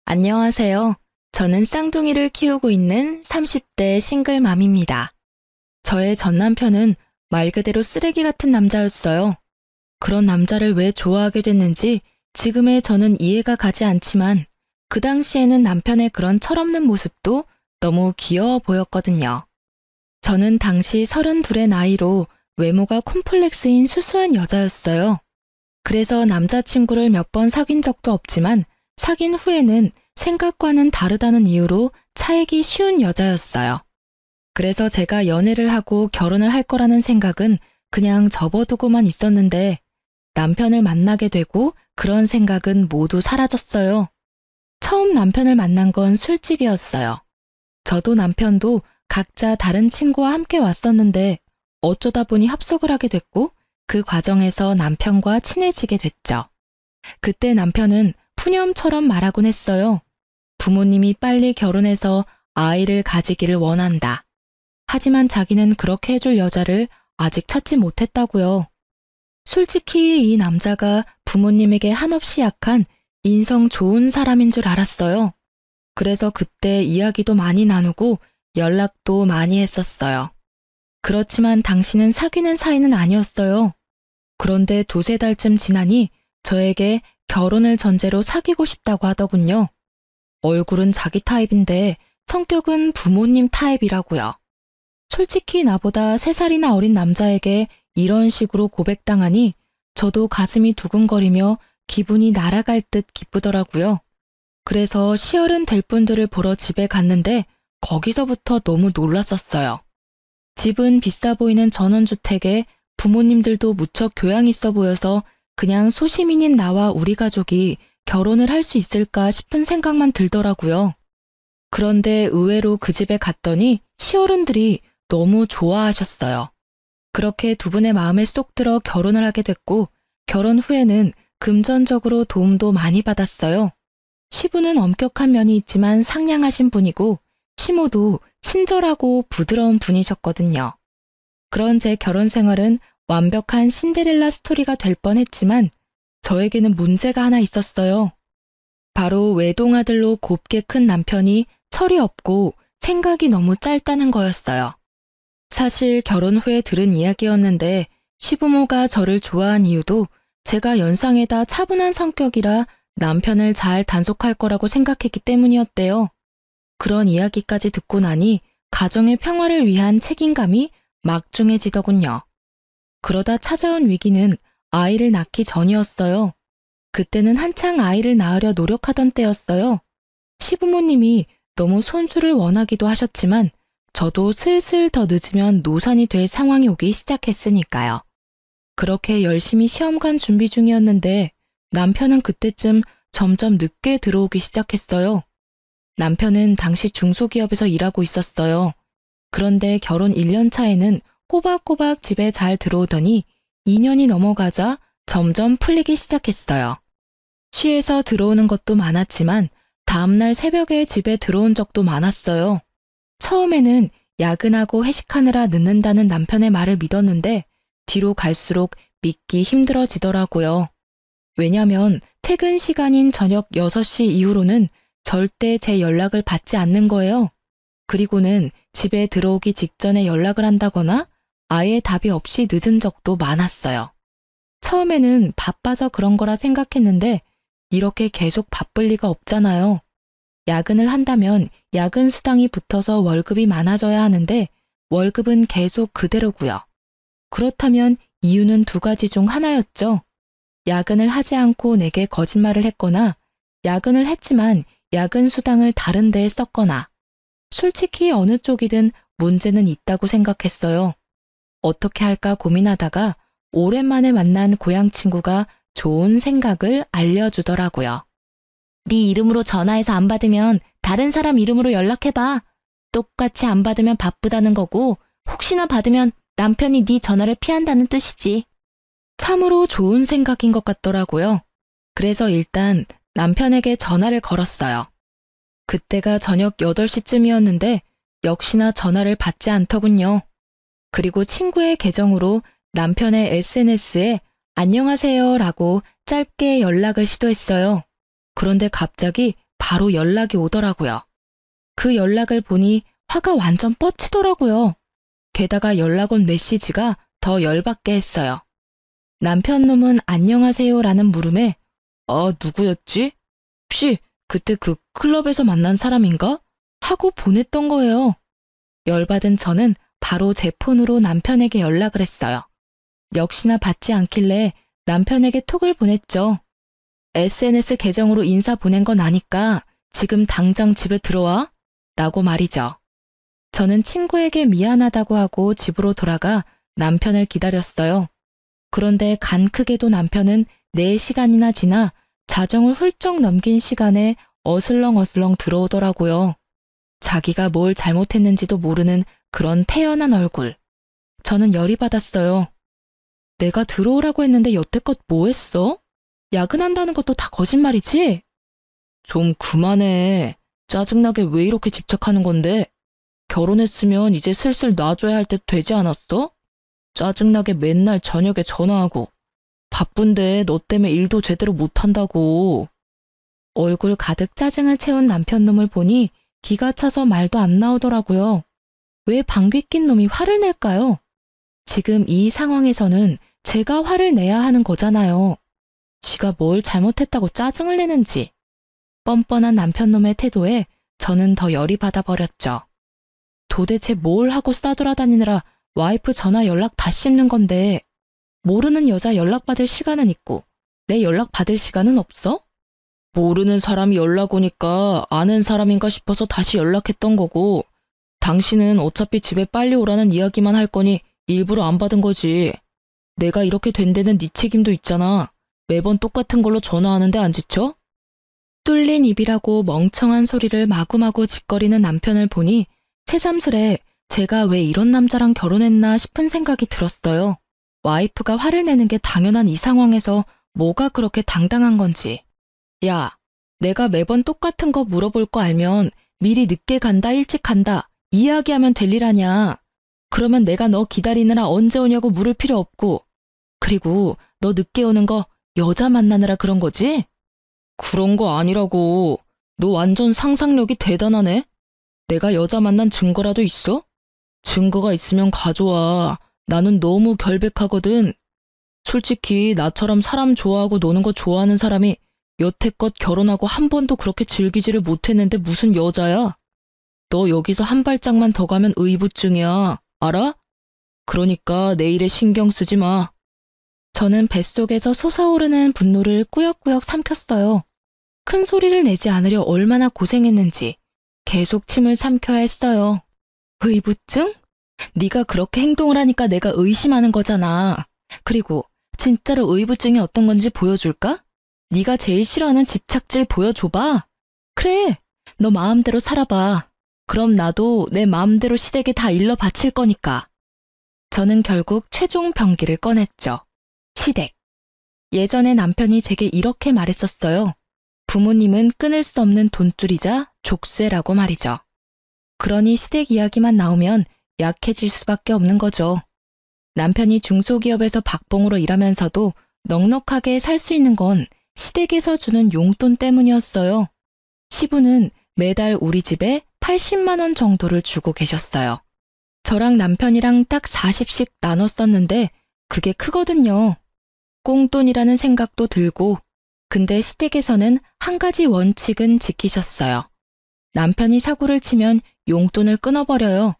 안녕하세요. 저는 쌍둥이를 키우고 있는 30대 싱글맘입니다. 저의 전 남편은 말 그대로 쓰레기 같은 남자였어요. 그런 남자를 왜 좋아하게 됐는지 지금의 저는 이해가 가지 않지만 그 당시에는 남편의 그런 철없는 모습도 너무 귀여워 보였거든요. 저는 당시 32의 나이로 외모가 콤플렉스인 수수한 여자였어요. 그래서 남자친구를 몇 번 사귄 적도 없지만 사귄 후에는 생각과는 다르다는 이유로 차이기 쉬운 여자였어요. 그래서 제가 연애를 하고 결혼을 할 거라는 생각은 그냥 접어두고만 있었는데 남편을 만나게 되고 그런 생각은 모두 사라졌어요. 처음 남편을 만난 건 술집이었어요. 저도 남편도 각자 다른 친구와 함께 왔었는데 어쩌다 보니 합석을 하게 됐고 그 과정에서 남편과 친해지게 됐죠. 그때 남편은 푸념처럼 말하곤 했어요. 부모님이 빨리 결혼해서 아이를 가지기를 원한다. 하지만 자기는 그렇게 해줄 여자를 아직 찾지 못했다고요. 솔직히 이 남자가 부모님에게 한없이 약한 인성 좋은 사람인 줄 알았어요. 그래서 그때 이야기도 많이 나누고 연락도 많이 했었어요. 그렇지만 당신은 사귀는 사이는 아니었어요. 그런데 두세 달쯤 지나니 저에게 결혼을 전제로 사귀고 싶다고 하더군요. 얼굴은 자기 타입인데 성격은 부모님 타입이라고요. 솔직히 나보다 3살이나 어린 남자에게 이런 식으로 고백당하니 저도 가슴이 두근거리며 기분이 날아갈 듯 기쁘더라고요. 그래서 시어른 될 분들을 보러 집에 갔는데 거기서부터 너무 놀랐었어요. 집은 비싸 보이는 전원주택에 부모님들도 무척 교양 있어 보여서 그냥 소시민인 나와 우리 가족이 결혼을 할 수 있을까 싶은 생각만 들더라고요. 그런데 의외로 그 집에 갔더니 시어른들이 너무 좋아하셨어요. 그렇게 두 분의 마음에 쏙 들어 결혼을 하게 됐고 결혼 후에는 금전적으로 도움도 많이 받았어요. 시부는 엄격한 면이 있지만 상냥하신 분이고 시모도 친절하고 부드러운 분이셨거든요. 그런 제 결혼 생활은 완벽한 신데렐라 스토리가 될 뻔했지만 저에게는 문제가 하나 있었어요. 바로 외동아들로 곱게 큰 남편이 철이 없고 생각이 너무 짧다는 거였어요. 사실 결혼 후에 들은 이야기였는데 시부모가 저를 좋아한 이유도 제가 연상에다 차분한 성격이라 남편을 잘 단속할 거라고 생각했기 때문이었대요. 그런 이야기까지 듣고 나니 가정의 평화를 위한 책임감이 막중해지더군요. 그러다 찾아온 위기는 아이를 낳기 전이었어요. 그때는 한창 아이를 낳으려 노력하던 때였어요. 시부모님이 너무 손주를 원하기도 하셨지만 저도 슬슬 더 늦으면 노산이 될 상황이 오기 시작했으니까요. 그렇게 열심히 시험관 준비 중이었는데 남편은 그때쯤 점점 늦게 들어오기 시작했어요. 남편은 당시 중소기업에서 일하고 있었어요. 그런데 결혼 1년 차에는 꼬박꼬박 집에 잘 들어오더니 2년이 넘어가자 점점 풀리기 시작했어요. 취해서 들어오는 것도 많았지만 다음날 새벽에 집에 들어온 적도 많았어요. 처음에는 야근하고 회식하느라 늦는다는 남편의 말을 믿었는데 뒤로 갈수록 믿기 힘들어지더라고요. 왜냐면 퇴근 시간인 저녁 6시 이후로는 절대 제 연락을 받지 않는 거예요. 그리고는 집에 들어오기 직전에 연락을 한다거나 아예 답이 없이 늦은 적도 많았어요. 처음에는 바빠서 그런 거라 생각했는데 이렇게 계속 바쁠 리가 없잖아요. 야근을 한다면 야근 수당이 붙어서 월급이 많아져야 하는데 월급은 계속 그대로고요. 그렇다면 이유는 2가지 중 하나였죠. 야근을 하지 않고 내게 거짓말을 했거나 야근을 했지만 야근 수당을 다른 데에 썼거나 솔직히 어느 쪽이든 문제는 있다고 생각했어요. 어떻게 할까 고민하다가 오랜만에 만난 고향 친구가 좋은 생각을 알려주더라고요. 네 이름으로 전화해서 안 받으면 다른 사람 이름으로 연락해봐. 똑같이 안 받으면 바쁘다는 거고 혹시나 받으면 남편이 네 전화를 피한다는 뜻이지. 참으로 좋은 생각인 것 같더라고요. 그래서 일단 남편에게 전화를 걸었어요. 그때가 저녁 8시쯤이었는데 역시나 전화를 받지 않더군요. 그리고 친구의 계정으로 남편의 SNS에 안녕하세요 라고 짧게 연락을 시도했어요. 그런데 갑자기 바로 연락이 오더라고요. 그 연락을 보니 화가 완전 뻗치더라고요. 게다가 연락 온 메시지가 더 열받게 했어요. 남편 놈은 안녕하세요라는 물음에 누구였지? 혹시 그때 그 클럽에서 만난 사람인가? 하고 보냈던 거예요. 열받은 저는 바로 제 폰으로 남편에게 연락을 했어요. 역시나 받지 않길래 남편에게 톡을 보냈죠. SNS 계정으로 인사 보낸 건 아니까 지금 당장 집에 들어와? 라고 말이죠. 저는 친구에게 미안하다고 하고 집으로 돌아가 남편을 기다렸어요. 그런데 간 크게도 남편은 4시간이나 지나 자정을 훌쩍 넘긴 시간에 어슬렁어슬렁 들어오더라고요. 자기가 뭘 잘못했는지도 모르는 그런 태연한 얼굴. 저는 열이 받았어요. 내가 들어오라고 했는데 여태껏 뭐 했어? 야근한다는 것도 다 거짓말이지? 좀 그만해. 짜증나게 왜 이렇게 집착하는 건데? 결혼했으면 이제 슬슬 놔줘야 할 때 되지 않았어? 짜증나게 맨날 저녁에 전화하고. 바쁜데 너 때문에 일도 제대로 못한다고. 얼굴 가득 짜증을 채운 남편 놈을 보니 기가 차서 말도 안 나오더라고요. 왜 방귀 낀 놈이 화를 낼까요? 지금 이 상황에서는 제가 화를 내야 하는 거잖아요. 지가 뭘 잘못했다고 짜증을 내는지. 뻔뻔한 남편 놈의 태도에 저는 더 열이 받아버렸죠. 도대체 뭘 하고 싸돌아다니느라 와이프 전화 연락 다 씹는 건데 모르는 여자 연락받을 시간은 있고 내 연락받을 시간은 없어? 모르는 사람이 연락 오니까 아는 사람인가 싶어서 다시 연락했던 거고 당신은 어차피 집에 빨리 오라는 이야기만 할 거니 일부러 안 받은 거지. 내가 이렇게 된 데는 네 책임도 있잖아. 매번 똑같은 걸로 전화하는데 안 지쳐? 뚫린 입이라고 멍청한 소리를 마구마구 짓거리는 남편을 보니 새삼스레 제가 왜 이런 남자랑 결혼했나 싶은 생각이 들었어요. 와이프가 화를 내는 게 당연한 이 상황에서 뭐가 그렇게 당당한 건지. 야, 내가 매번 똑같은 거 물어볼 거 알면 미리 늦게 간다 일찍 간다 이야기하면 될 일 아냐. 그러면 내가 너 기다리느라 언제 오냐고 물을 필요 없고. 그리고 너 늦게 오는 거 여자 만나느라 그런 거지? 그런 거 아니라고. 너 완전 상상력이 대단하네. 내가 여자 만난 증거라도 있어? 증거가 있으면 가져와. 나는 너무 결백하거든. 솔직히 나처럼 사람 좋아하고 노는 거 좋아하는 사람이 여태껏 결혼하고 한 번도 그렇게 즐기지를 못했는데 무슨 여자야? 너 여기서 한 발짝만 더 가면 의부증이야. 알아? 그러니까 내 일에 신경 쓰지 마. 저는 뱃속에서 솟아오르는 분노를 꾸역꾸역 삼켰어요. 큰 소리를 내지 않으려 얼마나 고생했는지 계속 침을 삼켜야 했어요. 의부증? 네가 그렇게 행동을 하니까 내가 의심하는 거잖아. 그리고 진짜로 의부증이 어떤 건지 보여줄까? 네가 제일 싫어하는 집착질 보여줘봐. 그래, 너 마음대로 살아봐. 그럼 나도 내 마음대로 시댁에 다 일러 바칠 거니까. 저는 결국 최종 병기를 꺼냈죠. 시댁. 예전에 남편이 제게 이렇게 말했었어요. 부모님은 끊을 수 없는 돈줄이자 족쇄라고 말이죠. 그러니 시댁 이야기만 나오면 약해질 수밖에 없는 거죠. 남편이 중소기업에서 박봉으로 일하면서도 넉넉하게 살 수 있는 건 시댁에서 주는 용돈 때문이었어요. 시부는 매달 우리 집에 80만 원 정도를 주고 계셨어요. 저랑 남편이랑 딱 40씩 나눠 썼는데 그게 크거든요. 꽁돈이라는 생각도 들고, 근데 시댁에서는 한 가지 원칙은 지키셨어요. 남편이 사고를 치면 용돈을 끊어버려요.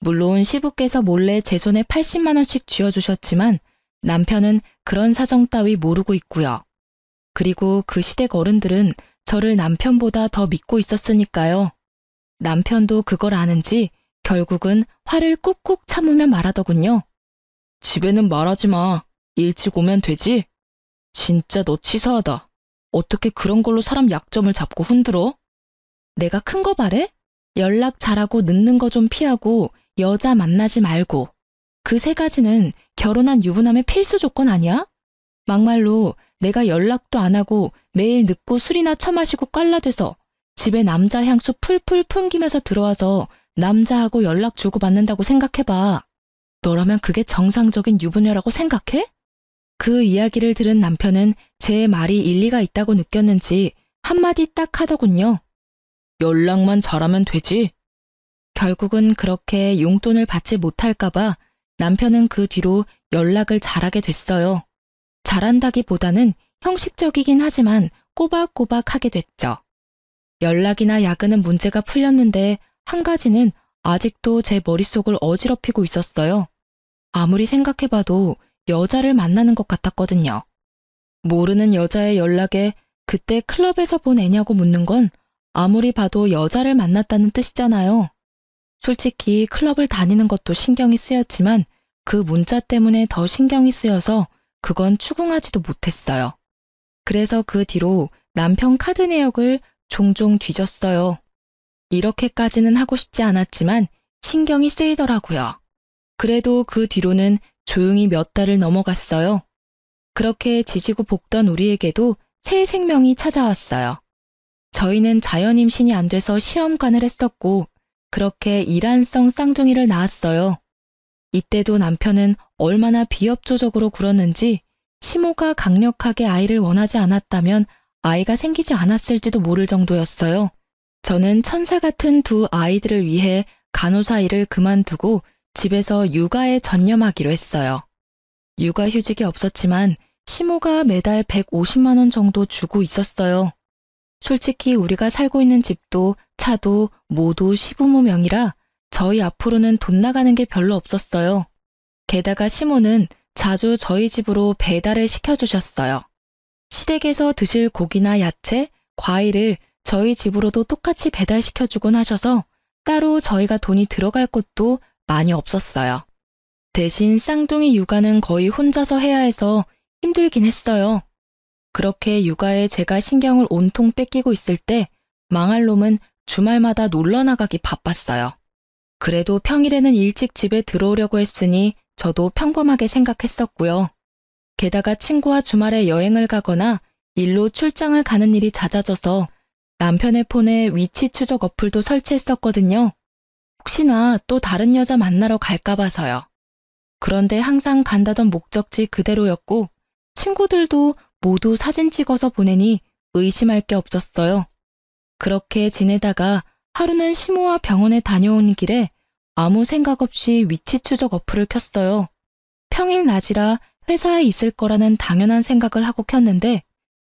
물론 시부께서 몰래 제 손에 80만 원씩 쥐어주셨지만 남편은 그런 사정 따위 모르고 있고요. 그리고 그 시댁 어른들은 저를 남편보다 더 믿고 있었으니까요. 남편도 그걸 아는지 결국은 화를 꾹꾹 참으며 말하더군요. 집에는 말하지 마. 일찍 오면 되지? 진짜 너 치사하다. 어떻게 그런 걸로 사람 약점을 잡고 흔들어? 내가 큰 거 바래? 연락 잘하고 늦는 거 좀 피하고 여자 만나지 말고. 그 3가지는 결혼한 유부남의 필수 조건 아니야? 막말로 내가 연락도 안 하고 매일 늦고 술이나 처마시고 깔라대서 집에 남자 향수 풀풀 풍기면서 들어와서 남자하고 연락 주고받는다고 생각해봐. 너라면 그게 정상적인 유부녀라고 생각해? 그 이야기를 들은 남편은 제 말이 일리가 있다고 느꼈는지 한마디 딱 하더군요. 연락만 잘하면 되지. 결국은 그렇게 용돈을 받지 못할까봐 남편은 그 뒤로 연락을 잘하게 됐어요. 잘한다기보다는 형식적이긴 하지만 꼬박꼬박 하게 됐죠. 연락이나 야근은 문제가 풀렸는데 한 가지는 아직도 제 머릿속을 어지럽히고 있었어요. 아무리 생각해봐도 여자를 만나는 것 같았거든요. 모르는 여자의 연락에 그때 클럽에서 본 애냐고 묻는 건 아무리 봐도 여자를 만났다는 뜻이잖아요. 솔직히 클럽을 다니는 것도 신경이 쓰였지만 그 문자 때문에 더 신경이 쓰여서 그건 추궁하지도 못했어요. 그래서 그 뒤로 남편 카드 내역을 종종 뒤졌어요. 이렇게까지는 하고 싶지 않았지만 신경이 쓰이더라고요. 그래도 그 뒤로는 조용히 몇 달을 넘어갔어요. 그렇게 지지고 볶던 우리에게도 새 생명이 찾아왔어요. 저희는 자연 임신이 안 돼서 시험관을 했었고 그렇게 이란성 쌍둥이를 낳았어요. 이때도 남편은 얼마나 비협조적으로 굴었는지 시모가 강력하게 아이를 원하지 않았다면 아이가 생기지 않았을지도 모를 정도였어요. 저는 천사 같은 두 아이들을 위해 간호사 일을 그만두고 집에서 육아에 전념하기로 했어요. 육아휴직이 없었지만 시모가 매달 150만 원 정도 주고 있었어요. 솔직히 우리가 살고 있는 집도 차도 모두 시부모 명의라 저희 앞으로는 돈 나가는 게 별로 없었어요. 게다가 시모는 자주 저희 집으로 배달을 시켜주셨어요. 시댁에서 드실 고기나 야채, 과일을 저희 집으로도 똑같이 배달시켜주곤 하셔서 따로 저희가 돈이 들어갈 곳도 많이 없었어요. 대신 쌍둥이 육아는 거의 혼자서 해야 해서 힘들긴 했어요. 그렇게 육아에 제가 신경을 온통 뺏기고 있을 때 망할 놈은 주말마다 놀러 나가기 바빴어요. 그래도 평일에는 일찍 집에 들어오려고 했으니 저도 평범하게 생각했었고요. 게다가 친구와 주말에 여행을 가거나 일로 출장을 가는 일이 잦아져서 남편의 폰에 위치 추적 어플도 설치했었거든요. 혹시나 또 다른 여자 만나러 갈까 봐서요. 그런데 항상 간다던 목적지 그대로였고 친구들도 모두 사진 찍어서 보내니 의심할 게 없었어요. 그렇게 지내다가 하루는 시모와 병원에 다녀오는 길에 아무 생각 없이 위치 추적 어플을 켰어요. 평일 낮이라 회사에 있을 거라는 당연한 생각을 하고 켰는데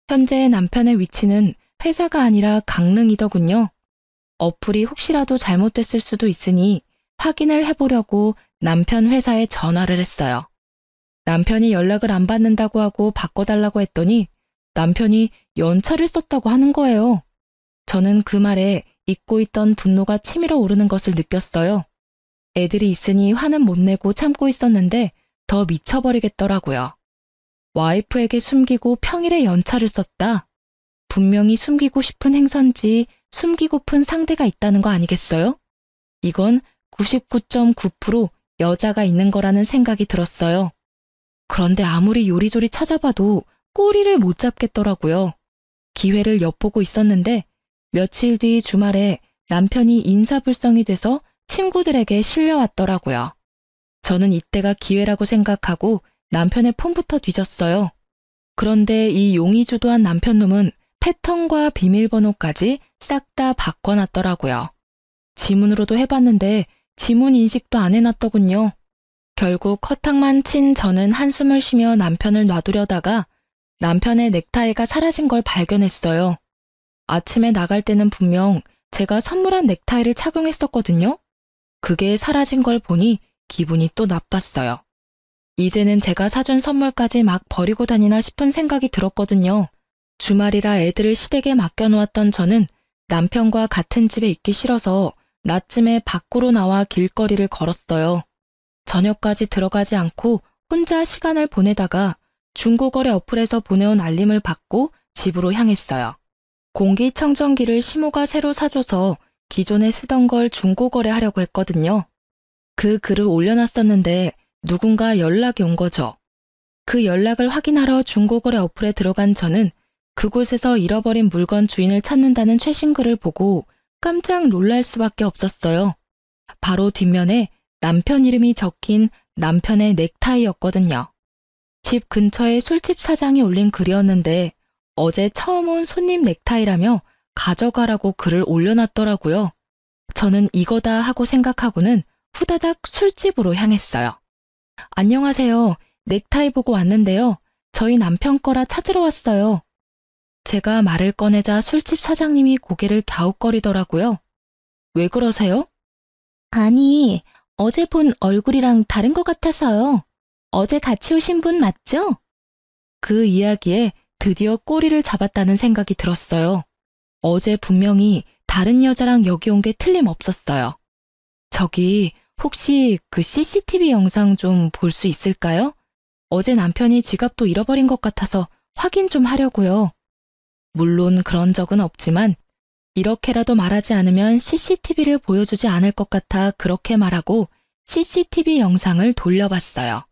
현재 남편의 위치는 회사가 아니라 강릉이더군요. 어플이 혹시라도 잘못됐을 수도 있으니 확인을 해보려고 남편 회사에 전화를 했어요. 남편이 연락을 안 받는다고 하고 바꿔달라고 했더니 남편이 연차를 썼다고 하는 거예요. 저는 그 말에 잊고 있던 분노가 치밀어 오르는 것을 느꼈어요. 애들이 있으니 화는 못 내고 참고 있었는데 더 미쳐버리겠더라고요. 와이프에게 숨기고 평일에 연차를 썼다. 분명히 숨기고 싶은 행선지 숨기고픈 상대가 있다는 거 아니겠어요? 이건 99.9% 여자가 있는 거라는 생각이 들었어요. 그런데 아무리 요리조리 찾아봐도 꼬리를 못 잡겠더라고요. 기회를 엿보고 있었는데 며칠 뒤 주말에 남편이 인사불성이 돼서 친구들에게 실려왔더라고요. 저는 이때가 기회라고 생각하고 남편의 폰부터 뒤졌어요. 그런데 이 용의주도한 남편놈은 패턴과 비밀번호까지 싹 다 바꿔놨더라고요. 지문으로도 해봤는데 지문 인식도 안 해놨더군요. 결국 허탕만 친 저는 한숨을 쉬며 남편을 놔두려다가 남편의 넥타이가 사라진 걸 발견했어요. 아침에 나갈 때는 분명 제가 선물한 넥타이를 착용했었거든요. 그게 사라진 걸 보니 기분이 또 나빴어요. 이제는 제가 사준 선물까지 막 버리고 다니나 싶은 생각이 들었거든요. 주말이라 애들을 시댁에 맡겨놓았던 저는 남편과 같은 집에 있기 싫어서 낮쯤에 밖으로 나와 길거리를 걸었어요. 저녁까지 들어가지 않고 혼자 시간을 보내다가 중고거래 어플에서 보내온 알림을 받고 집으로 향했어요. 공기청정기를 시모가 새로 사줘서 기존에 쓰던 걸 중고거래하려고 했거든요. 그 글을 올려놨었는데 누군가 연락이 온 거죠. 그 연락을 확인하러 중고거래 어플에 들어간 저는 그곳에서 잃어버린 물건 주인을 찾는다는 최신 글을 보고 깜짝 놀랄 수밖에 없었어요. 바로 뒷면에 남편 이름이 적힌 남편의 넥타이였거든요. 집 근처에 술집 사장이 올린 글이었는데 어제 처음 온 손님 넥타이라며 가져가라고 글을 올려놨더라고요. 저는 이거다 하고 생각하고는 후다닥 술집으로 향했어요. 안녕하세요. 넥타이 보고 왔는데요. 저희 남편 거라 찾으러 왔어요. 제가 말을 꺼내자 술집 사장님이 고개를 갸웃거리더라고요. 왜 그러세요? 아니, 어제 본 얼굴이랑 다른 것 같아서요. 어제 같이 오신 분 맞죠? 그 이야기에 드디어 꼬리를 잡았다는 생각이 들었어요. 어제 분명히 다른 여자랑 여기 온 게 틀림없었어요. 저기 혹시 그 CCTV 영상 좀 볼 수 있을까요? 어제 남편이 지갑도 잃어버린 것 같아서 확인 좀 하려고요. 물론 그런 적은 없지만 이렇게라도 말하지 않으면 CCTV를 보여주지 않을 것 같아 그렇게 말하고 CCTV 영상을 돌려봤어요.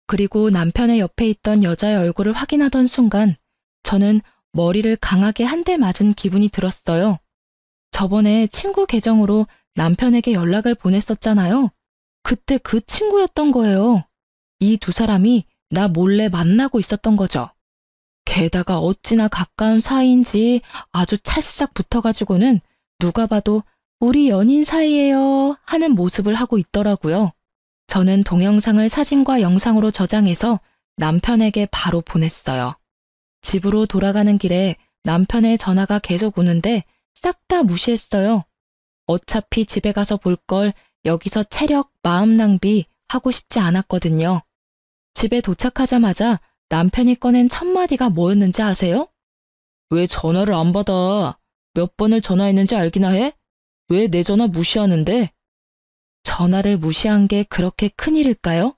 그리고 남편의 옆에 있던 여자의 얼굴을 확인하던 순간 저는 머리를 강하게 한 대 맞은 기분이 들었어요. 저번에 친구 계정으로 남편에게 연락을 보냈었잖아요. 그때 그 친구였던 거예요. 이 두 사람이 나 몰래 만나고 있었던 거죠. 게다가 어찌나 가까운 사이인지 아주 찰싹 붙어가지고는 누가 봐도 우리 연인 사이예요 하는 모습을 하고 있더라고요. 저는 동영상을 사진과 영상으로 저장해서 남편에게 바로 보냈어요. 집으로 돌아가는 길에 남편의 전화가 계속 오는데 싹 다 무시했어요. 어차피 집에 가서 볼 걸 여기서 체력, 마음 낭비 하고 싶지 않았거든요. 집에 도착하자마자 남편이 꺼낸 첫 마디가 뭐였는지 아세요? 왜 전화를 안 받아? 몇 번을 전화했는지 알기나 해? 왜 내 전화 무시하는데? 전화를 무시한 게 그렇게 큰일일까요?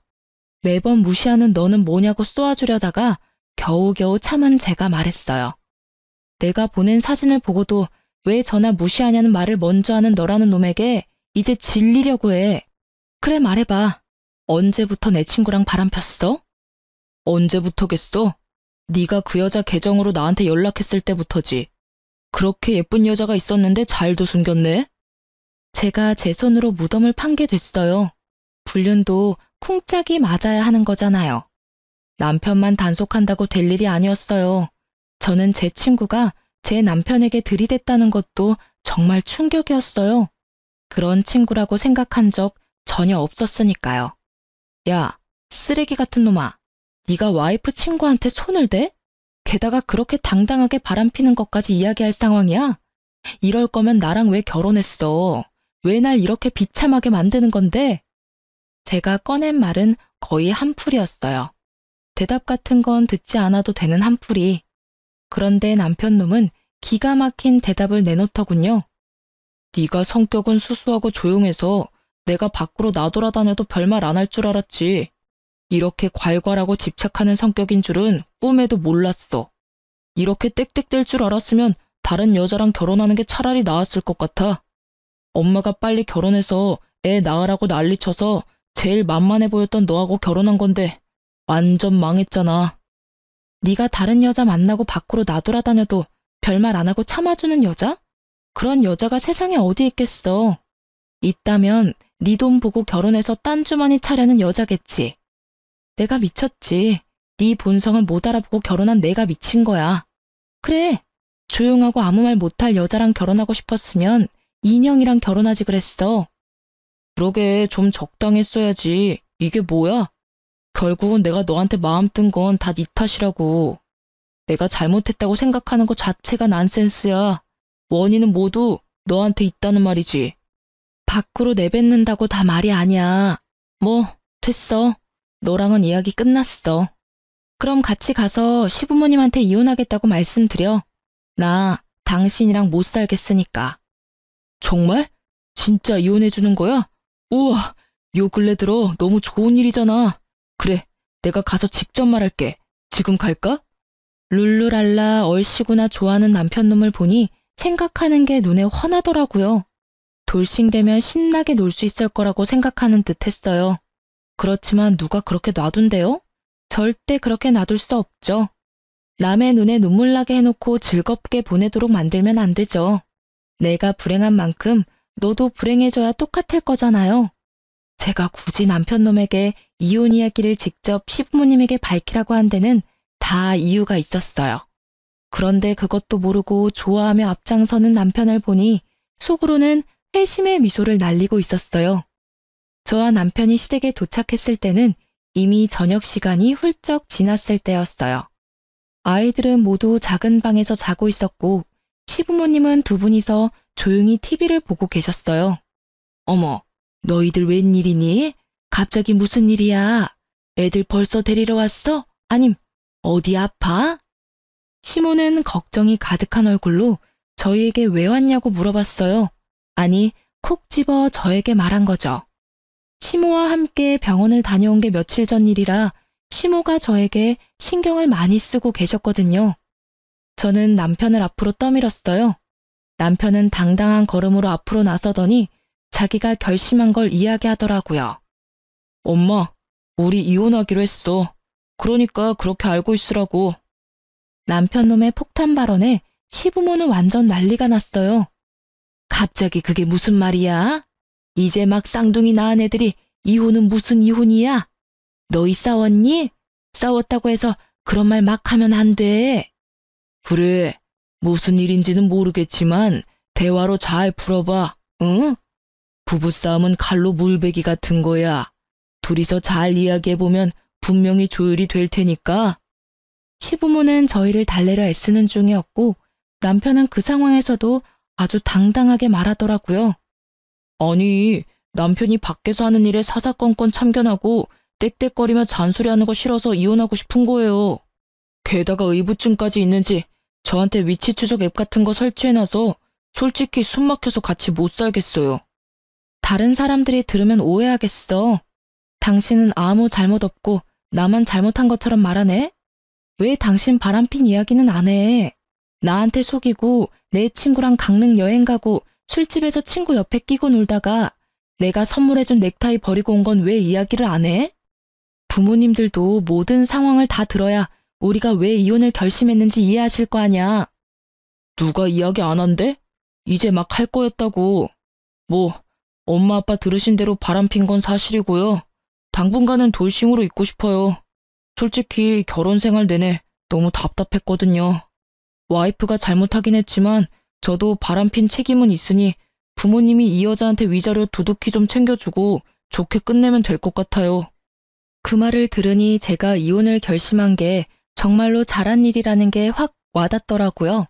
매번 무시하는 너는 뭐냐고 쏘아주려다가 겨우겨우 참은 제가 말했어요. 내가 보낸 사진을 보고도 왜 전화 무시하냐는 말을 먼저 하는 너라는 놈에게 이제 질리려고 해. 그래 말해봐. 언제부터 내 친구랑 바람 폈어? 언제부터겠어? 네가 그 여자 계정으로 나한테 연락했을 때부터지. 그렇게 예쁜 여자가 있었는데 잘도 숨겼네? 제가 제 손으로 무덤을 판게 됐어요. 불륜도 쿵짝이 맞아야 하는 거잖아요. 남편만 단속한다고 될 일이 아니었어요. 저는 제 친구가 제 남편에게 들이댔다는 것도 정말 충격이었어요. 그런 친구라고 생각한 적 전혀 없었으니까요. 야, 쓰레기 같은 놈아. 네가 와이프 친구한테 손을 대? 게다가 그렇게 당당하게 바람피는 것까지 이야기할 상황이야? 이럴 거면 나랑 왜 결혼했어? 왜 날 이렇게 비참하게 만드는 건데? 제가 꺼낸 말은 거의 한풀이었어요. 대답 같은 건 듣지 않아도 되는 한풀이. 그런데 남편 놈은 기가 막힌 대답을 내놓더군요. 네가 성격은 수수하고 조용해서 내가 밖으로 나돌아다녀도 별말 안 할 줄 알았지. 이렇게 괄괄하고 집착하는 성격인 줄은 꿈에도 몰랐어. 이렇게 땡땡댈 줄 알았으면 다른 여자랑 결혼하는 게 차라리 나았을 것 같아. 엄마가 빨리 결혼해서 애 낳으라고 난리쳐서 제일 만만해 보였던 너하고 결혼한 건데 완전 망했잖아. 네가 다른 여자 만나고 밖으로 나돌아다녀도 별말 안 하고 참아주는 여자? 그런 여자가 세상에 어디 있겠어. 있다면 네 돈 보고 결혼해서 딴 주머니 차려는 여자겠지. 내가 미쳤지. 네 본성을 못 알아보고 결혼한 내가 미친 거야. 그래, 조용하고 아무 말 못할 여자랑 결혼하고 싶었으면 인형이랑 결혼하지 그랬어. 그러게 좀 적당했어야지. 이게 뭐야? 결국은 내가 너한테 마음 뜬 건 다 네 탓이라고. 내가 잘못했다고 생각하는 것 자체가 난센스야. 원인은 모두 너한테 있다는 말이지. 밖으로 내뱉는다고 다 말이 아니야. 뭐 됐어. 너랑은 이야기 끝났어. 그럼 같이 가서 시부모님한테 이혼하겠다고 말씀드려. 나 당신이랑 못 살겠으니까. 정말? 진짜 이혼해주는 거야? 우와, 요 근래 들어 너무 좋은 일이잖아. 그래, 내가 가서 직접 말할게. 지금 갈까? 룰루랄라 얼씨구나 좋아하는 남편놈을 보니 생각하는 게 눈에 훤하더라고요. 돌싱되면 신나게 놀 수 있을 거라고 생각하는 듯 했어요. 그렇지만 누가 그렇게 놔둔대요? 절대 그렇게 놔둘 수 없죠. 남의 눈에 눈물 나게 해놓고 즐겁게 보내도록 만들면 안 되죠. 내가 불행한 만큼 너도 불행해져야 똑같을 거잖아요. 제가 굳이 남편놈에게 이혼 이야기를 직접 시부모님에게 밝히라고 한 데는 다 이유가 있었어요. 그런데 그것도 모르고 좋아하며 앞장서는 남편을 보니 속으로는 회심의 미소를 날리고 있었어요. 저와 남편이 시댁에 도착했을 때는 이미 저녁 시간이 훌쩍 지났을 때였어요. 아이들은 모두 작은 방에서 자고 있었고 시부모님은 두 분이서 조용히 TV를 보고 계셨어요. 어머, 너희들 웬일이니? 갑자기 무슨 일이야? 애들 벌써 데리러 왔어? 아님, 어디 아파? 시모는 걱정이 가득한 얼굴로 저희에게 왜 왔냐고 물어봤어요. 아니, 콕 집어 저에게 말한 거죠. 시모와 함께 병원을 다녀온 게 며칠 전 일이라 시모가 저에게 신경을 많이 쓰고 계셨거든요. 저는 남편을 앞으로 떠밀었어요. 남편은 당당한 걸음으로 앞으로 나서더니 자기가 결심한 걸 이야기하더라고요. 엄마, 우리 이혼하기로 했어. 그러니까 그렇게 알고 있으라고. 남편 놈의 폭탄 발언에 시부모는 완전 난리가 났어요. 갑자기 그게 무슨 말이야? 이제 막 쌍둥이 낳은 애들이 이혼은 무슨 이혼이야? 너희 싸웠니? 싸웠다고 해서 그런 말 막 하면 안 돼. 그래, 무슨 일인지는 모르겠지만 대화로 잘 풀어봐, 응? 부부싸움은 칼로 물베기 같은 거야. 둘이서 잘 이야기해보면 분명히 조율이 될 테니까. 시부모는 저희를 달래려 애쓰는 중이었고 남편은 그 상황에서도 아주 당당하게 말하더라고요. 아니, 남편이 밖에서 하는 일에 사사건건 참견하고 떽떽거리며 잔소리하는 거 싫어서 이혼하고 싶은 거예요. 게다가 의부증까지 있는지 저한테 위치 추적 앱 같은 거 설치해놔서 솔직히 숨 막혀서 같이 못 살겠어요. 다른 사람들이 들으면 오해하겠어. 당신은 아무 잘못 없고 나만 잘못한 것처럼 말하네? 왜 당신 바람핀 이야기는 안 해? 나한테 속이고 내 친구랑 강릉 여행 가고 술집에서 친구 옆에 끼고 놀다가 내가 선물해준 넥타이 버리고 온 건 왜 이야기를 안 해? 부모님들도 모든 상황을 다 들어야 우리가 왜 이혼을 결심했는지 이해하실 거 아냐. 누가 이야기 안 한대? 이제 막 할 거였다고. 뭐 엄마 아빠 들으신 대로 바람핀 건 사실이고요. 당분간은 돌싱으로 있고 싶어요. 솔직히 결혼 생활 내내 너무 답답했거든요. 와이프가 잘못하긴 했지만 저도 바람핀 책임은 있으니 부모님이 이 여자한테 위자료 두둑히 좀 챙겨주고 좋게 끝내면 될 것 같아요. 그 말을 들으니 제가 이혼을 결심한 게 정말로 잘한 일이라는 게 확 와닿더라고요.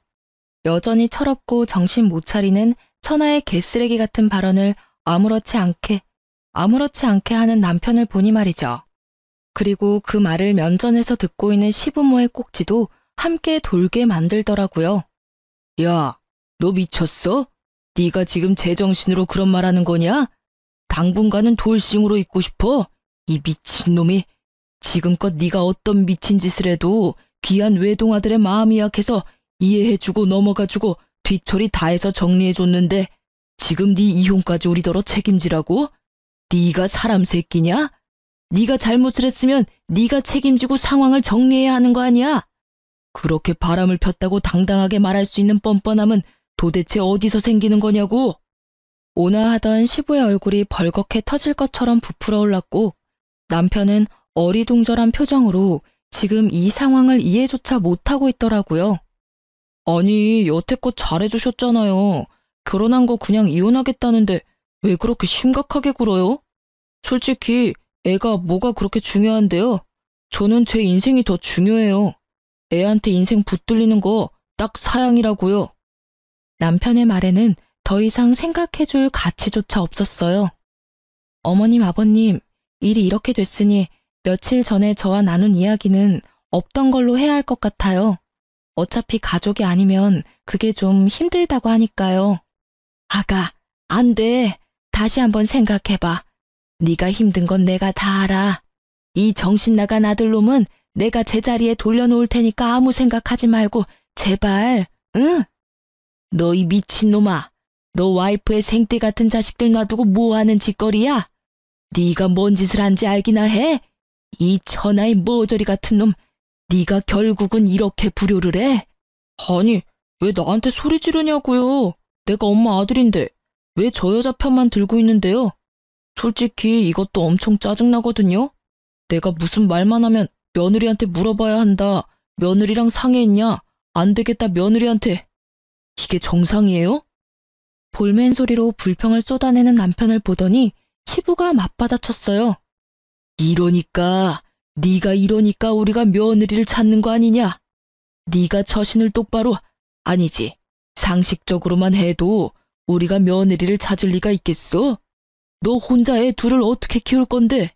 여전히 철없고 정신 못 차리는 천하의 개쓰레기 같은 발언을 아무렇지 않게 하는 남편을 보니 말이죠. 그리고 그 말을 면전에서 듣고 있는 시부모의 꼭지도 함께 돌게 만들더라고요. 야, 너 미쳤어? 네가 지금 제정신으로 그런 말 하는 거냐? 당분간은 돌싱으로 있고 싶어? 이 미친놈이. 지금껏 네가 어떤 미친 짓을 해도 귀한 외동아들의 마음이 약해서 이해해주고 넘어가주고 뒤처리 다 해서 정리해줬는데 지금 네 이혼까지 우리더러 책임지라고? 네가 사람 새끼냐? 네가 잘못을 했으면 네가 책임지고 상황을 정리해야 하는 거 아니야? 그렇게 바람을 폈다고 당당하게 말할 수 있는 뻔뻔함은 도대체 어디서 생기는 거냐고? 온화하던 시부의 얼굴이 벌겋게 터질 것처럼 부풀어 올랐고 남편은 어리둥절한 표정으로 지금 이 상황을 이해조차 못하고 있더라고요. 아니, 여태껏 잘해주셨잖아요. 결혼한 거 그냥 이혼하겠다는데 왜 그렇게 심각하게 굴어요? 솔직히 애가 뭐가 그렇게 중요한데요? 저는 제 인생이 더 중요해요. 애한테 인생 붙들리는 거 딱 사양이라고요. 남편의 말에는 더 이상 생각해줄 가치조차 없었어요. 어머님, 아버님, 일이 이렇게 됐으니 며칠 전에 저와 나눈 이야기는 없던 걸로 해야 할 것 같아요. 어차피 가족이 아니면 그게 좀 힘들다고 하니까요. 아가, 안 돼. 다시 한번 생각해봐. 네가 힘든 건 내가 다 알아. 이 정신 나간 아들놈은 내가 제자리에 돌려놓을 테니까 아무 생각하지 말고 제발, 응? 너 이 미친놈아. 너 와이프의 생떼 같은 자식들 놔두고 뭐하는 짓거리야? 네가 뭔 짓을 한지 알기나 해? 이 천하의 모조리 같은 놈, 네가 결국은 이렇게 불효를 해? 아니, 왜 나한테 소리 지르냐고요? 내가 엄마 아들인데 왜 저 여자 편만 들고 있는데요? 솔직히 이것도 엄청 짜증나거든요? 내가 무슨 말만 하면 며느리한테 물어봐야 한다. 며느리랑 상의했냐? 안 되겠다, 며느리한테. 이게 정상이에요? 볼멘 소리로 불평을 쏟아내는 남편을 보더니 시부가 맞받아쳤어요. 네가 이러니까 우리가 며느리를 찾는 거 아니냐? 네가 처신을 똑바로, 아니지, 상식적으로만 해도 우리가 며느리를 찾을 리가 있겠어? 너 혼자 애 둘을 어떻게 키울 건데?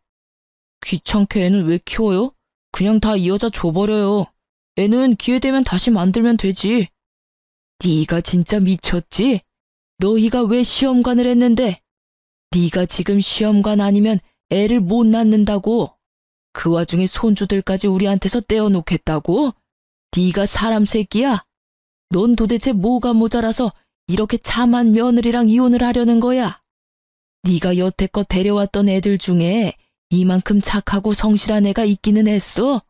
귀찮게 애는 왜 키워요? 그냥 다 이 여자 줘버려요. 애는 기회 되면 다시 만들면 되지. 네가 진짜 미쳤지? 너희가 왜 시험관을 했는데? 네가 지금 시험관 아니면 애를 못 낳는다고? 그 와중에 손주들까지 우리한테서 떼어놓겠다고? 네가 사람 새끼야? 넌 도대체 뭐가 모자라서 이렇게 참한 며느리랑 이혼을 하려는 거야? 네가 여태껏 데려왔던 애들 중에 이만큼 착하고 성실한 애가 있기는 했어?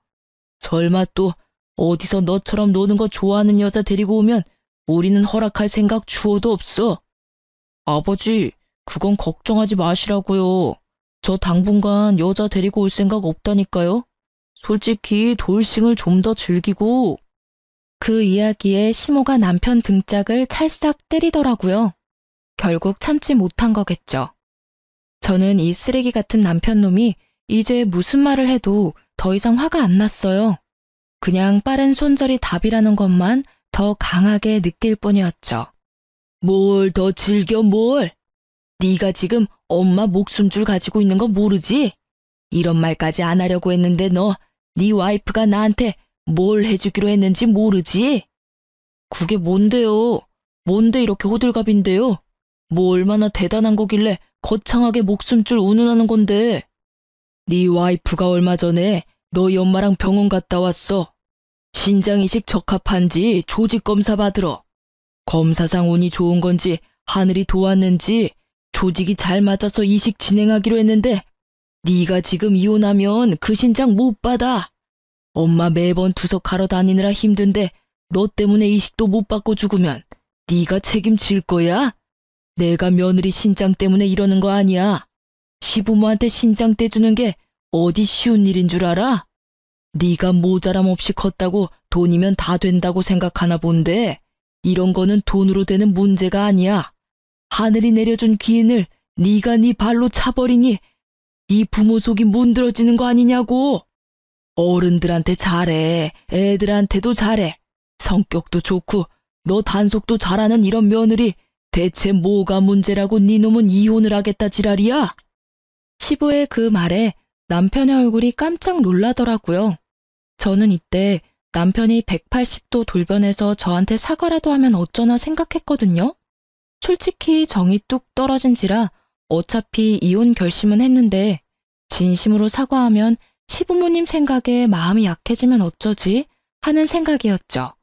설마 또 어디서 너처럼 노는 거 좋아하는 여자 데리고 오면 우리는 허락할 생각 추호도 없어. 아버지, 그건 걱정하지 마시라고요. 저 당분간 여자 데리고 올 생각 없다니까요. 솔직히 돌싱을 좀 더 즐기고. 그 이야기에 시모가 남편 등짝을 찰싹 때리더라고요. 결국 참지 못한 거겠죠. 저는 이 쓰레기 같은 남편 놈이 이제 무슨 말을 해도 더 이상 화가 안 났어요. 그냥 빠른 손절이 답이라는 것만 더 강하게 느낄 뿐이었죠. 뭘 더 즐겨 뭘? 네가 지금 엄마 목숨줄 가지고 있는 거 모르지? 이런 말까지 안 하려고 했는데 네 와이프가 나한테 뭘 해주기로 했는지 모르지? 그게 뭔데요? 뭔데 이렇게 호들갑인데요? 뭐 얼마나 대단한 거길래 거창하게 목숨줄 운운하는 건데. 네 와이프가 얼마 전에 너희 엄마랑 병원 갔다 왔어. 신장이식 적합한지 조직 검사 받으러. 검사상 운이 좋은 건지 하늘이 도왔는지 조직이 잘 맞아서 이식 진행하기로 했는데 네가 지금 이혼하면 그 신장 못 받아. 엄마 매번 투석하러 다니느라 힘든데 너 때문에 이식도 못 받고 죽으면 네가 책임질 거야? 내가 며느리 신장 때문에 이러는 거 아니야. 시부모한테 신장 떼주는 게 어디 쉬운 일인 줄 알아? 네가 모자람 없이 컸다고 돈이면 다 된다고 생각하나 본데 이런 거는 돈으로 되는 문제가 아니야. 하늘이 내려준 기인을 네가 네 발로 차버리니 이 부모 속이 문드러지는 거 아니냐고. 어른들한테 잘해. 애들한테도 잘해. 성격도 좋고 너 단속도 잘하는 이런 며느리 대체 뭐가 문제라고 네 놈은 이혼을 하겠다 지랄이야? 시부의 그 말에 남편의 얼굴이 깜짝 놀라더라고요. 저는 이때 남편이 180도 돌변해서 저한테 사과라도 하면 어쩌나 생각했거든요. 솔직히 정이 뚝 떨어진지라 어차피 이혼 결심은 했는데 진심으로 사과하면 시부모님 생각에 마음이 약해지면 어쩌지 하는 생각이었죠.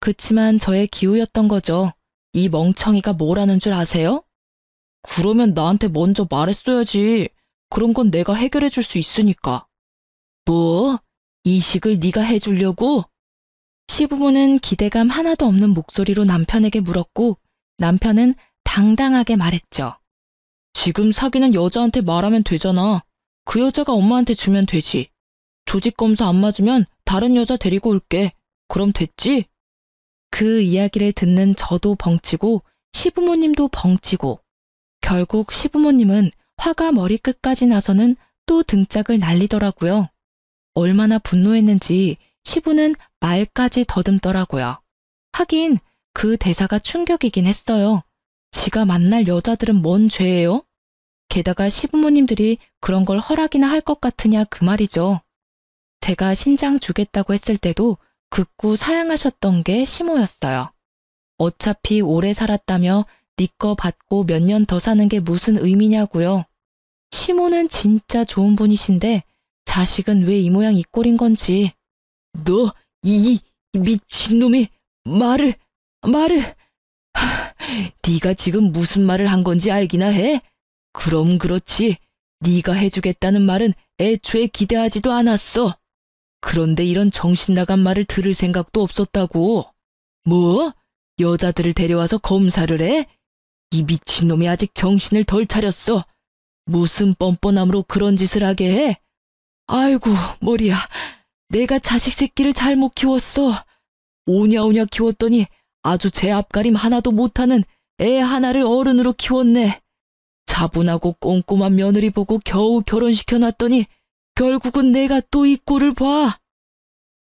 그치만 저의 기우였던 거죠. 이 멍청이가 뭐라는 줄 아세요? 그러면 나한테 먼저 말했어야지. 그런 건 내가 해결해 줄 수 있으니까. 뭐? 이식을 네가 해주려고? 시부모는 기대감 하나도 없는 목소리로 남편에게 물었고 남편은 당당하게 말했죠. 지금 사귀는 여자한테 말하면 되잖아. 그 여자가 엄마한테 주면 되지. 조직검사 안 맞으면 다른 여자 데리고 올게. 그럼 됐지? 그 이야기를 듣는 저도 벙치고 시부모님도 벙치고 결국 시부모님은 화가 머리끝까지 나서는 또 등짝을 날리더라고요. 얼마나 분노했는지 시부는 말까지 더듬더라고요. 하긴 그 대사가 충격이긴 했어요. 지가 만날 여자들은 뭔 죄예요? 게다가 시부모님들이 그런 걸 허락이나 할 것 같으냐 그 말이죠. 제가 신장 주겠다고 했을 때도 극구 사양하셨던 게 시모였어요. 어차피 오래 살았다며 네 거 받고 몇 년 더 사는 게 무슨 의미냐고요. 시모는 진짜 좋은 분이신데 자식은 왜 이 모양 이 꼴인 건지. 너 이 미친놈이 말을 네가 지금 무슨 말을 한 건지 알기나 해? 그럼 그렇지. 네가 해주겠다는 말은 애초에 기대하지도 않았어. 그런데 이런 정신 나간 말을 들을 생각도 없었다고. 뭐? 여자들을 데려와서 검사를 해? 이 미친놈이 아직 정신을 덜 차렸어. 무슨 뻔뻔함으로 그런 짓을 하게 해? 아이고 머리야. 내가 자식 새끼를 잘못 키웠어. 오냐오냐 키웠더니 아주 제 앞가림 하나도 못하는 애 하나를 어른으로 키웠네. 차분하고 꼼꼼한 며느리 보고 겨우 결혼시켜놨더니 결국은 내가 또 이 꼴을 봐.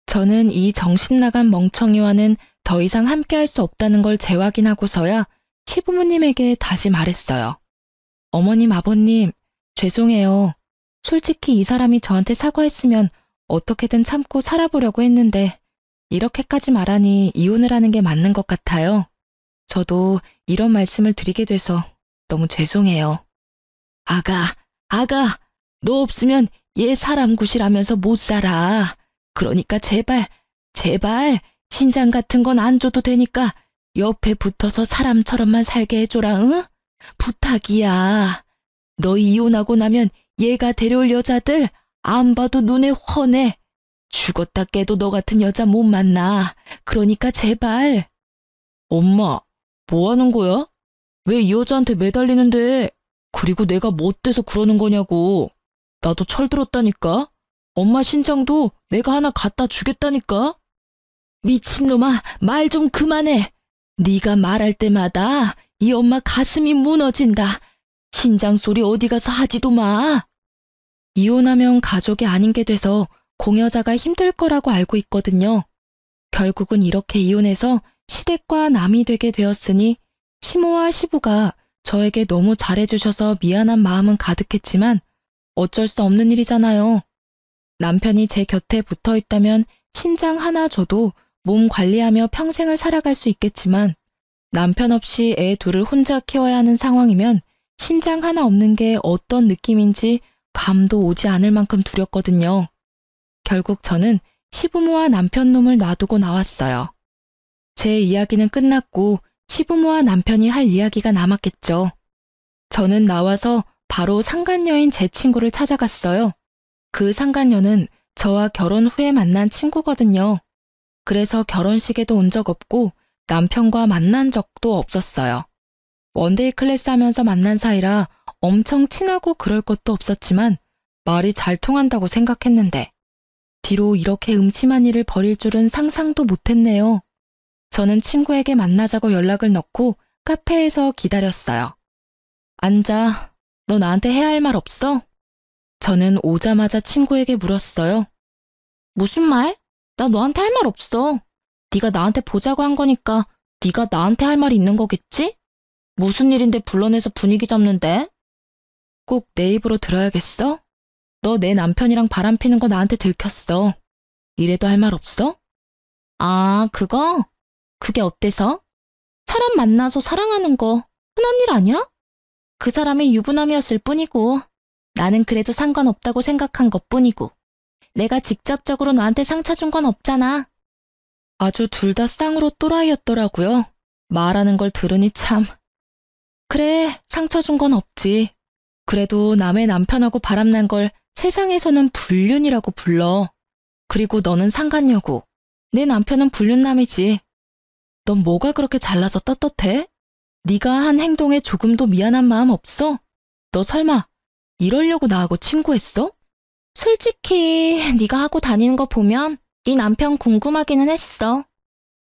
저는 이 정신나간 멍청이와는 더 이상 함께할 수 없다는 걸 재확인하고서야 시부모님에게 다시 말했어요. 어머님, 아버님, 죄송해요. 솔직히 이 사람이 저한테 사과했으면 어떻게든 참고 살아보려고 했는데 이렇게까지 말하니 이혼을 하는 게 맞는 것 같아요. 저도 이런 말씀을 드리게 돼서 너무 죄송해요. 아가, 너 없으면 얘 사람 구실하면서 못 살아. 그러니까 제발 신장 같은 건 안 줘도 되니까 옆에 붙어서 사람처럼만 살게 해줘라, 응? 부탁이야. 너 이혼하고 나면 얘가 데려올 여자들 안 봐도 눈에 훤해. 죽었다 깨도 너 같은 여자 못 만나. 그러니까 제발. 엄마, 뭐 하는 거야? 왜 이 여자한테 매달리는데? 그리고 내가 뭐 어때서 그러는 거냐고. 나도 철들었다니까. 엄마 신장도 내가 하나 갖다 주겠다니까. 미친놈아, 말 좀 그만해. 네가 말할 때마다 이 엄마 가슴이 무너진다. 신장 소리 어디 가서 하지도 마. 이혼하면 가족이 아닌 게 돼서 공여자가 힘들 거라고 알고 있거든요. 결국은 이렇게 이혼해서 시댁과 남이 되게 되었으니 시모와 시부가 저에게 너무 잘해주셔서 미안한 마음은 가득했지만 어쩔 수 없는 일이잖아요. 남편이 제 곁에 붙어 있다면 신장 하나 줘도 몸 관리하며 평생을 살아갈 수 있겠지만 남편 없이 애 둘을 혼자 키워야 하는 상황이면 신장 하나 없는 게 어떤 느낌인지 감도 오지 않을 만큼 두렵거든요. 결국 저는 시부모와 남편 놈을 놔두고 나왔어요. 제 이야기는 끝났고 시부모와 남편이 할 이야기가 남았겠죠. 저는 나와서 바로 상간녀인 제 친구를 찾아갔어요. 그 상간녀는 저와 결혼 후에 만난 친구거든요. 그래서 결혼식에도 온 적 없고 남편과 만난 적도 없었어요. 원데이 클래스 하면서 만난 사이라 엄청 친하고 그럴 것도 없었지만 말이 잘 통한다고 생각했는데 뒤로 이렇게 음침한 일을 벌일 줄은 상상도 못했네요. 저는 친구에게 만나자고 연락을 넣고 카페에서 기다렸어요. 앉아. 너 나한테 해야 할 말 없어? 저는 오자마자 친구에게 물었어요. 무슨 말? 나 너한테 할 말 없어. 네가 나한테 보자고 한 거니까 네가 나한테 할 말이 있는 거겠지? 무슨 일인데 불러내서 분위기 잡는데? 꼭 내 입으로 들어야겠어? 너 내 남편이랑 바람 피는 거 나한테 들켰어. 이래도 할 말 없어? 아, 그거? 그게 어때서? 사람 만나서 사랑하는 거 흔한 일 아니야? 그 사람의 유부남이었을 뿐이고 나는 그래도 상관없다고 생각한 것뿐이고 내가 직접적으로 너한테 상처 준 건 없잖아. 아주 둘 다 쌍으로 또라이였더라고요. 말하는 걸 들으니 참. 그래, 상처 준 건 없지. 그래도 남의 남편하고 바람난 걸 세상에서는 불륜이라고 불러. 그리고 너는 상간녀고 내 남편은 불륜남이지. 넌 뭐가 그렇게 잘나서 떳떳해? 네가 한 행동에 조금도 미안한 마음 없어? 너 설마 이러려고 나하고 친구했어? 솔직히 네가 하고 다니는 거 보면 네 남편 궁금하기는 했어.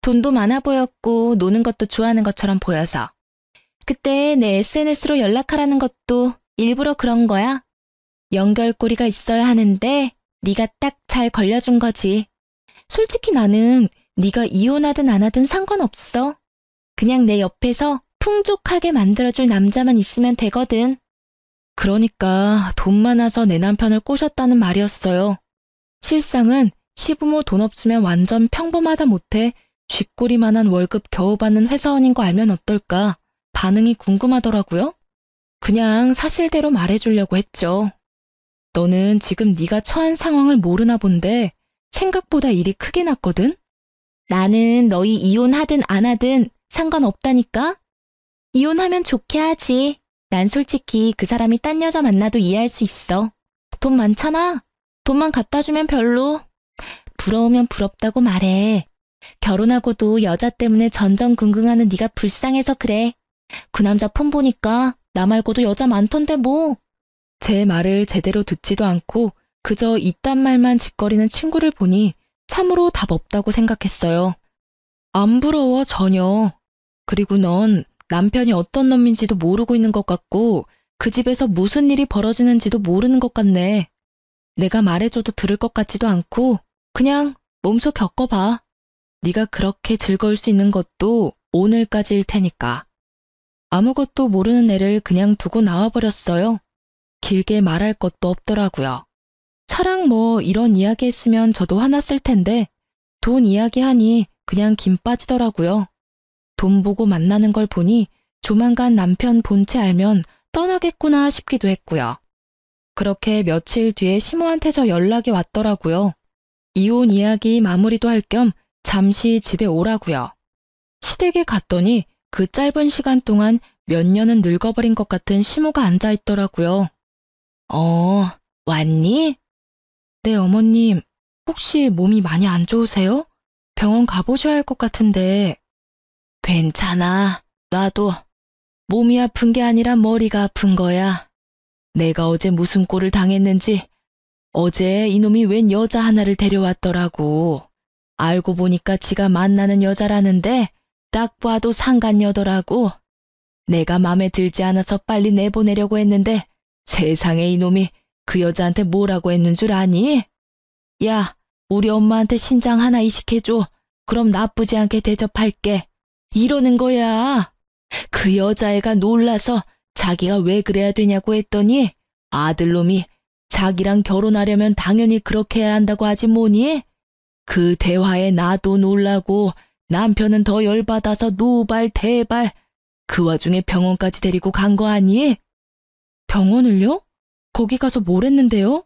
돈도 많아 보였고 노는 것도 좋아하는 것처럼 보여서. 그때 내 SNS로 연락하라는 것도 일부러 그런 거야. 연결고리가 있어야 하는데 네가 딱 잘 걸려준 거지. 솔직히 나는 네가 이혼하든 안 하든 상관없어. 그냥 내 옆에서 풍족하게 만들어줄 남자만 있으면 되거든. 그러니까 돈 많아서 내 남편을 꼬셨다는 말이었어요. 실상은 시부모 돈 없으면 완전 평범하다 못해 쥐꼬리만한 월급 겨우 받는 회사원인 거 알면 어떨까? 반응이 궁금하더라고요. 그냥 사실대로 말해주려고 했죠. 너는 지금 네가 처한 상황을 모르나 본데 생각보다 일이 크게 났거든? 나는 너희 이혼하든 안 하든 상관없다니까? 이혼하면 좋게 하지. 난 솔직히 그 사람이 딴 여자 만나도 이해할 수 있어. 돈 많잖아. 돈만 갖다 주면 별로. 부러우면 부럽다고 말해. 결혼하고도 여자 때문에 전전긍긍하는 네가 불쌍해서 그래. 그 남자 폰 보니까 나 말고도 여자 많던데 뭐. 제 말을 제대로 듣지도 않고 그저 이딴 말만 짓거리는 친구를 보니 참으로 답 없다고 생각했어요. 안 부러워, 전혀. 그리고 넌 남편이 어떤 놈인지도 모르고 있는 것 같고 그 집에서 무슨 일이 벌어지는지도 모르는 것 같네. 내가 말해줘도 들을 것 같지도 않고 그냥 몸소 겪어봐. 네가 그렇게 즐거울 수 있는 것도 오늘까지일 테니까. 아무것도 모르는 애를 그냥 두고 나와버렸어요. 길게 말할 것도 없더라고요. 차랑 뭐 이런 이야기 했으면 저도 화났을 텐데 돈 이야기하니 그냥 김 빠지더라고요. 돈 보고 만나는 걸 보니 조만간 남편 본체 알면 떠나겠구나 싶기도 했고요. 그렇게 며칠 뒤에 시모한테 저 연락이 왔더라고요. 이혼 이야기 마무리도 할 겸 잠시 집에 오라고요. 시댁에 갔더니 그 짧은 시간 동안 몇 년은 늙어버린 것 같은 시모가 앉아있더라고요. 왔니? 네, 어머님. 혹시 몸이 많이 안 좋으세요? 병원 가보셔야 할 것 같은데. 괜찮아. 나도 몸이 아픈 게 아니라 머리가 아픈 거야. 내가 어제 무슨 꼴을 당했는지. 어제 이놈이 웬 여자 하나를 데려왔더라고. 알고 보니까 지가 만나는 여자라는데 딱 봐도 상간녀더라고. 내가 맘에 들지 않아서 빨리 내보내려고 했는데 세상에 이놈이 그 여자한테 뭐라고 했는 줄 아니? 야, 우리 엄마한테 신장 하나 이식해줘. 그럼 나쁘지 않게 대접할게. 이러는 거야. 그 여자애가 놀라서 자기가 왜 그래야 되냐고 했더니 아들놈이 자기랑 결혼하려면 당연히 그렇게 해야 한다고 하지 뭐니? 그 대화에 나도 놀라고 남편은 더 열받아서 노발 대발. 그 와중에 병원까지 데리고 간 거 아니? 병원을요? 거기 가서 뭘 했는데요?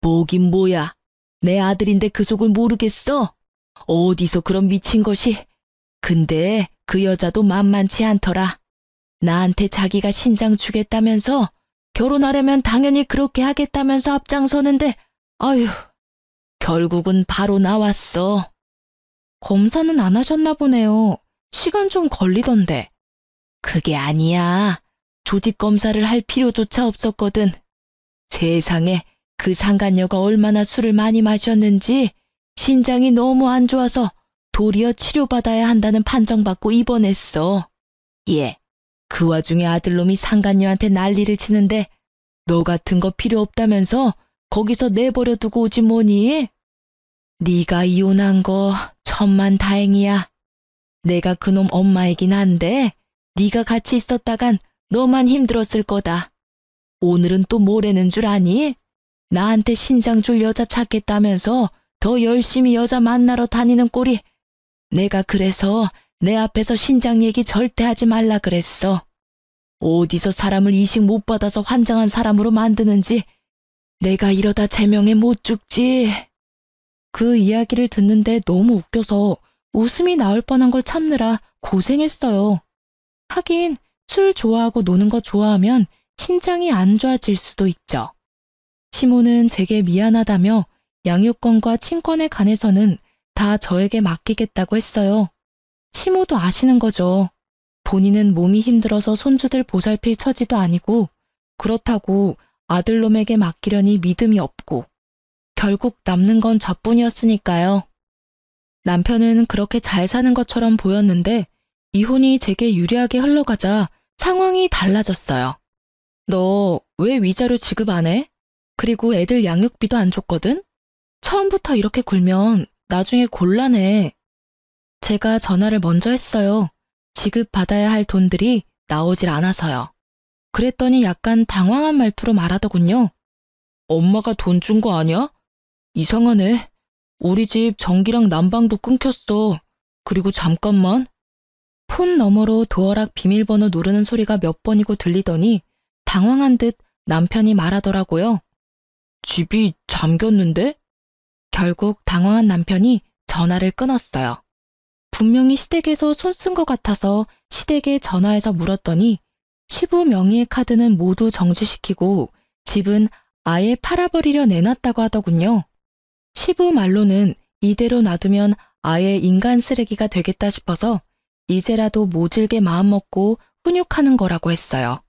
뭐긴 뭐야. 내 아들인데 그 속을 모르겠어? 어디서 그런 미친 것이. 근데 그 여자도 만만치 않더라. 나한테 자기가 신장 주겠다면서 결혼하려면 당연히 그렇게 하겠다면서 앞장서는데 아휴, 결국은 바로 나왔어. 검사는 안 하셨나 보네요. 시간 좀 걸리던데. 그게 아니야. 조직 검사를 할 필요조차 없었거든. 세상에 그 상간녀가 얼마나 술을 많이 마셨는지 신장이 너무 안 좋아서 도리어 치료받아야 한다는 판정받고 입원했어. 예, 그 와중에 아들놈이 상간녀한테 난리를 치는데 너 같은 거 필요 없다면서 거기서 내버려 두고 오지 뭐니? 네가 이혼한 거 천만 다행이야. 내가 그놈 엄마이긴 한데 네가 같이 있었다간 너만 힘들었을 거다. 오늘은 또 뭐라는 줄 아니? 나한테 신장 줄 여자 찾겠다면서 더 열심히 여자 만나러 다니는 꼴이. 내가 그래서 내 앞에서 신장 얘기 절대 하지 말라 그랬어. 어디서 사람을 이식 못 받아서 환장한 사람으로 만드는지 내가 이러다 제명에 못 죽지. 그 이야기를 듣는데 너무 웃겨서 웃음이 나올 뻔한 걸 참느라 고생했어요. 하긴 술 좋아하고 노는 거 좋아하면 신장이 안 좋아질 수도 있죠. 시모는 제게 미안하다며 양육권과 친권에 관해서는 다 저에게 맡기겠다고 했어요. 시모도 아시는 거죠. 본인은 몸이 힘들어서 손주들 보살필 처지도 아니고 그렇다고 아들놈에게 맡기려니 믿음이 없고 결국 남는 건 저뿐이었으니까요. 남편은 그렇게 잘 사는 것처럼 보였는데 이혼이 제게 유리하게 흘러가자 상황이 달라졌어요. 너 왜 위자료 지급 안 해? 그리고 애들 양육비도 안 줬거든? 처음부터 이렇게 굴면 나중에 곤란해. 제가 전화를 먼저 했어요. 지급받아야 할 돈들이 나오질 않아서요. 그랬더니 약간 당황한 말투로 말하더군요. 엄마가 돈 준 거 아니야? 이상하네. 우리 집 전기랑 난방도 끊겼어. 그리고 잠깐만. 폰 너머로 도어락 비밀번호 누르는 소리가 몇 번이고 들리더니 당황한 듯 남편이 말하더라고요. 집이 잠겼는데? 결국 당황한 남편이 전화를 끊었어요. 분명히 시댁에서 손 쓴 것 같아서 시댁에 전화해서 물었더니 시부 명의의 카드는 모두 정지시키고 집은 아예 팔아버리려 내놨다고 하더군요. 시부 말로는 이대로 놔두면 아예 인간 쓰레기가 되겠다 싶어서 이제라도 모질게 마음먹고 훈육하는 거라고 했어요.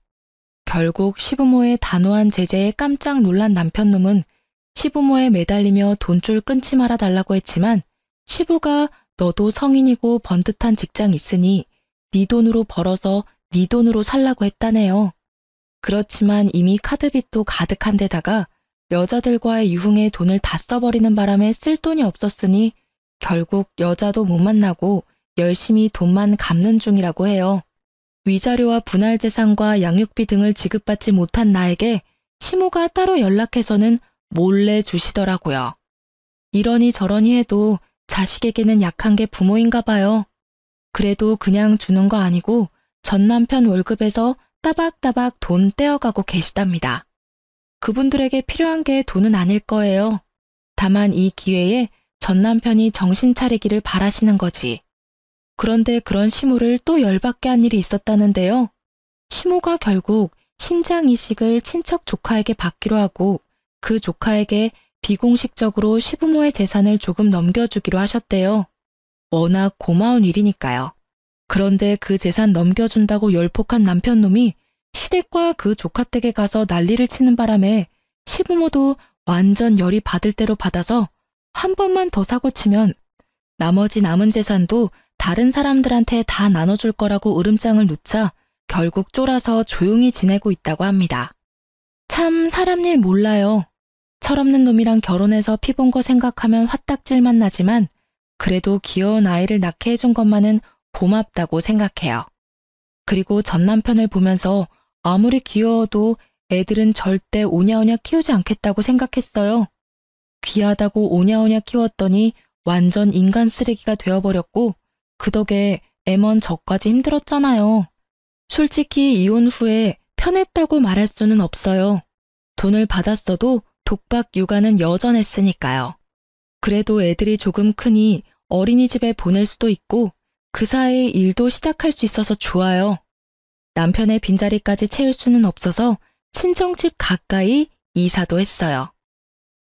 결국 시부모의 단호한 제재에 깜짝 놀란 남편놈은 시부모에 매달리며 돈줄 끊지 말아 달라고 했지만 시부가 너도 성인이고 번듯한 직장 있으니 네 돈으로 벌어서 네 돈으로 살라고 했다네요. 그렇지만 이미 카드빚도 가득한 데다가 여자들과의 유흥에 돈을 다 써버리는 바람에 쓸 돈이 없었으니 결국 여자도 못 만나고 열심히 돈만 갚는 중이라고 해요. 위자료와 분할재산과 양육비 등을 지급받지 못한 나에게 시모가 따로 연락해서는 몰래 주시더라고요. 이러니 저러니 해도 자식에게는 약한 게 부모인가 봐요. 그래도 그냥 주는 거 아니고 전 남편 월급에서 따박따박 돈 떼어가고 계시답니다. 그분들에게 필요한 게 돈은 아닐 거예요. 다만 이 기회에 전 남편이 정신 차리기를 바라시는 거지. 그런데 그런 시모를 또 열받게 한 일이 있었다는데요. 시모가 결국 신장 이식을 친척 조카에게 받기로 하고 그 조카에게 비공식적으로 시부모의 재산을 조금 넘겨주기로 하셨대요. 워낙 고마운 일이니까요. 그런데 그 재산 넘겨준다고 열폭한 남편놈이 시댁과 그 조카 댁에 가서 난리를 치는 바람에 시부모도 완전 열이 받을 대로 받아서 한 번만 더 사고 치면 나머지 남은 재산도 다른 사람들한테 다 나눠줄 거라고 으름장을 놓자 결국 쫄아서 조용히 지내고 있다고 합니다. 참 사람 일 몰라요. 철없는 놈이랑 결혼해서 피 본 거 생각하면 화딱질만 나지만 그래도 귀여운 아이를 낳게 해준 것만은 고맙다고 생각해요. 그리고 전 남편을 보면서 아무리 귀여워도 애들은 절대 오냐오냐 키우지 않겠다고 생각했어요. 귀하다고 오냐오냐 키웠더니 완전 인간 쓰레기가 되어버렸고 그 덕에 애먼 저까지 힘들었잖아요. 솔직히 이혼 후에 편했다고 말할 수는 없어요. 돈을 받았어도 독박 육아는 여전했으니까요. 그래도 애들이 조금 크니 어린이집에 보낼 수도 있고 그 사이에 일도 시작할 수 있어서 좋아요. 남편의 빈자리까지 채울 수는 없어서 친정집 가까이 이사도 했어요.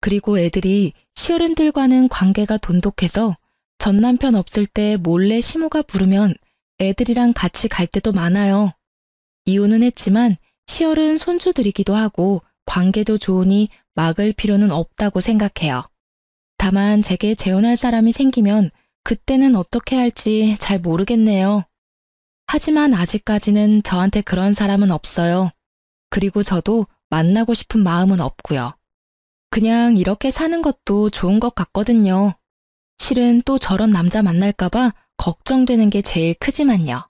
그리고 애들이 시어른들과는 관계가 돈독해서 전 남편 없을 때 몰래 시모가 부르면 애들이랑 같이 갈 때도 많아요. 이혼은 했지만 시어른 손주들이기도 하고 관계도 좋으니 막을 필요는 없다고 생각해요. 다만 제게 재혼할 사람이 생기면 그때는 어떻게 할지 잘 모르겠네요. 하지만 아직까지는 저한테 그런 사람은 없어요. 그리고 저도 만나고 싶은 마음은 없고요. 그냥 이렇게 사는 것도 좋은 것 같거든요. 실은 또 저런 남자 만날까봐 걱정되는 게 제일 크지만요.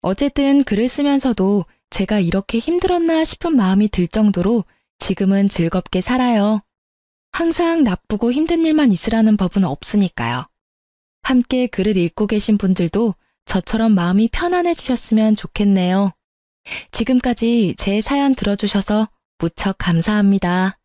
어쨌든 글을 쓰면서도 제가 이렇게 힘들었나 싶은 마음이 들 정도로 지금은 즐겁게 살아요. 항상 나쁘고 힘든 일만 있으라는 법은 없으니까요. 함께 글을 읽고 계신 분들도 저처럼 마음이 편안해지셨으면 좋겠네요. 지금까지 제 사연 들어주셔서 무척 감사합니다.